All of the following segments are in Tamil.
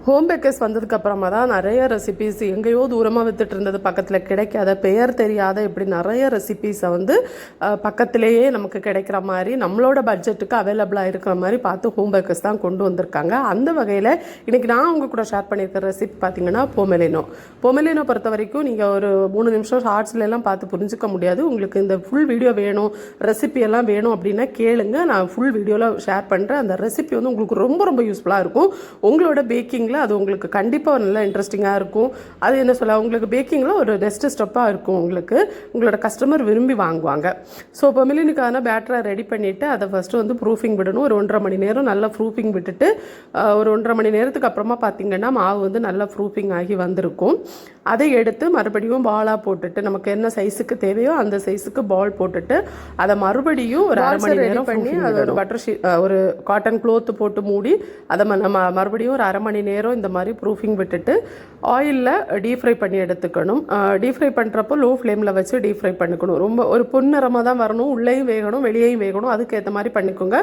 ஹோம் பேக்கர்ஸ் வந்ததுக்கப்புறமா தான் நிறைய ரெசிபீஸ் எங்கேயோ தூரமாக வித்துட்டு இருந்தது, பக்கத்தில் கிடைக்காத, பெயர் தெரியாத, இப்படி நிறைய ரெசிபீஸை வந்து பக்கத்திலேயே நமக்கு கிடைக்கிற மாதிரி நம்மளோட பட்ஜெட்டுக்கு அவைலபிளாக இருக்கிற மாதிரி பார்த்து ஹோம் பேக்கர்ஸ் தான் கொண்டு வந்திருக்காங்க. அந்த வகையில் இன்றைக்கி நான் உங்கள் கூட ஷேர் பண்ணியிருக்கிற ரெசிபி பார்த்தீங்கன்னா பொமெலினோ பொறுத்த வரைக்கும் நீங்கள் ஒரு 3 நிமிஷம் ஷார்ட்ஸ்லாம் பார்த்து புரிஞ்சிக்க முடியாது. உங்களுக்கு இந்த ஃபுல் வீடியோ வேணும், ரெசிபி எல்லாம் வேணும் அப்படின்னா கேளுங்க, நான் ஃபுல் வீடியோவில் ஷேர் பண்ணுறேன். அந்த ரெசிபி வந்து உங்களுக்கு ரொம்ப ரொம்ப யூஸ்ஃபுல்லாக இருக்கும். உங்களோட பேக்கிங் அது உங்களுக்கு கண்டிப்பாக நல்லா இன்ட்ரெஸ்டிங்காக இருக்கும். அது என்ன சொல்ல, உங்களுக்கு பேக்கிங்கில் ஒரு நெக்ஸ்ட் ஸ்டெப்பாக இருக்கும். உங்களோட கஸ்டமர் விரும்பி வாங்குவாங்க. ஸோ இப்போ மில்லினுக்கான பேட்டரை ரெடி பண்ணிவிட்டு அதை ஃபஸ்ட்டு வந்து ப்ரூஃபிங் விடணும். ஒரு 1.5 மணி நேரம் நல்லா ப்ரூஃபிங் விட்டுட்டு ஒரு 1.5 மணி நேரத்துக்கு அப்புறமா பார்த்திங்கன்னா மாவு வந்து நல்லா ப்ரூஃபிங் ஆகி வந்திருக்கும். அதை எடுத்து மறுபடியும் பாலாக போட்டுட்டு நமக்கு என்ன சைஸுக்கு தேவையோ அந்த சைஸுக்கு பால் போட்டுட்டு அதை மறுபடியும் ஒரு 1/2 மணி நேரம் பண்ணி அது ஒரு பட்டர் ஷீட், ஒரு காட்டன் க்ளோத்து போட்டு மூடி அதை நம்ம மறுபடியும் ஒரு 1/2 மணி நேரம் இந்த மாதிரி ப்ரூஃபிங் விட்டுட்டு ஆயிலில் டீப் ஃப்ரை பண்ணி எடுத்துக்கணும். டீப் ஃப்ரை பண்ணுறப்போ லோ ஃப்ளேமில் வச்சு டீப் ஃப்ரை பண்ணிக்கணும். ரொம்ப ஒரு பொன்னிறமாக தான் வரணும், உள்ளேயும் வேகணும் வெளியேயும் வேகணும். அதுக்கேற்ற மாதிரி பண்ணிக்கோங்க.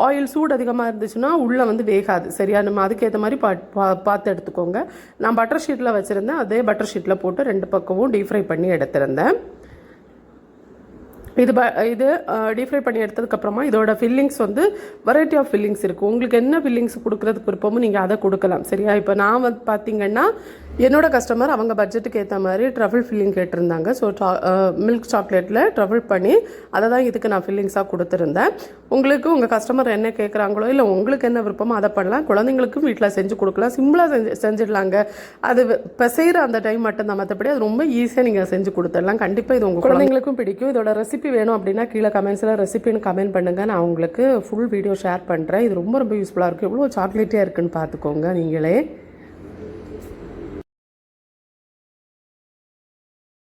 ஆயில் சூடு அதிகமாக இருந்துச்சுன்னா உள்ளே வந்து வேகாது. சரியா, நம்ம அதுக்கேற்ற மாதிரி பார்த்து எடுத்துக்கோங்க. நான் பட்டர் ஷீட்டில் வச்சுருந்தேன், அதே பட்டர் ஷீட்டில் போட்டு 2 பக்கமும் டீப் ஃப்ரை பண்ணி எடுத்திருந்தேன். இது டீப் ஃப்ரை பண்ணி எடுத்ததுக்கப்புறமா இதோட ஃபில்லிங்ஸ் வந்து வெரைட்டி ஆஃப் ஃபில்லிங்ஸ் இருக்குது. உங்களுக்கு என்ன ஃபில்லிங்ஸ் கொடுக்குறதுக்கு விருப்பமோ நீங்கள் அதை கொடுக்கலாம். சரியா, இப்போ நான் வந்து பார்த்திங்கன்னா என்னோட கஸ்டமர் அவங்க பட்ஜெட்டுக்கு ஏற்ற மாதிரி ட்ரஃபிள் ஃபில்லிங் கேட்டிருந்தாங்க. ஸோ மில்க் சாக்லேட்டில் ட்ரஃபிள் பண்ணி அதை தான் இதுக்கு நான் ஃபில்லிங்ஸாக கொடுத்துருந்தேன். உங்களுக்கு உங்கள் கஸ்டமர் என்ன கேட்குறாங்களோ இல்லை உங்களுக்கு என்ன விருப்பமோ அதை பண்ணலாம். குழந்தைங்களுக்கும் வீட்டில் செஞ்சு கொடுக்கலாம். சிம்பிளாக செஞ்சிடலாங்க. அது பிசைகிற அந்த டைம் மட்டும்தான், மற்றபடி அது ரொம்ப ஈஸியாக நீங்கள் செஞ்சு கொடுத்துடலாம். கண்டிப்பாக இது உங்கள் குழந்தைங்களுக்கும் பிடிக்கும். இதோட ரெசிபி வேணும் அப்படின்னா கீழே கமெண்ட்ஸில் ரெசிபின்னு கமெண்ட் பண்ணுங்கள். நான் உங்களுக்கு ஃபுல் வீடியோ ஷேர் பண்ணுறேன். இது ரொம்ப ரொம்ப யூஸ்ஃபுல்லாக இருக்கும். எவ்வளோ சாக்லேட்டியாக இருக்குன்னு பார்த்துக்கோங்க நீங்களே.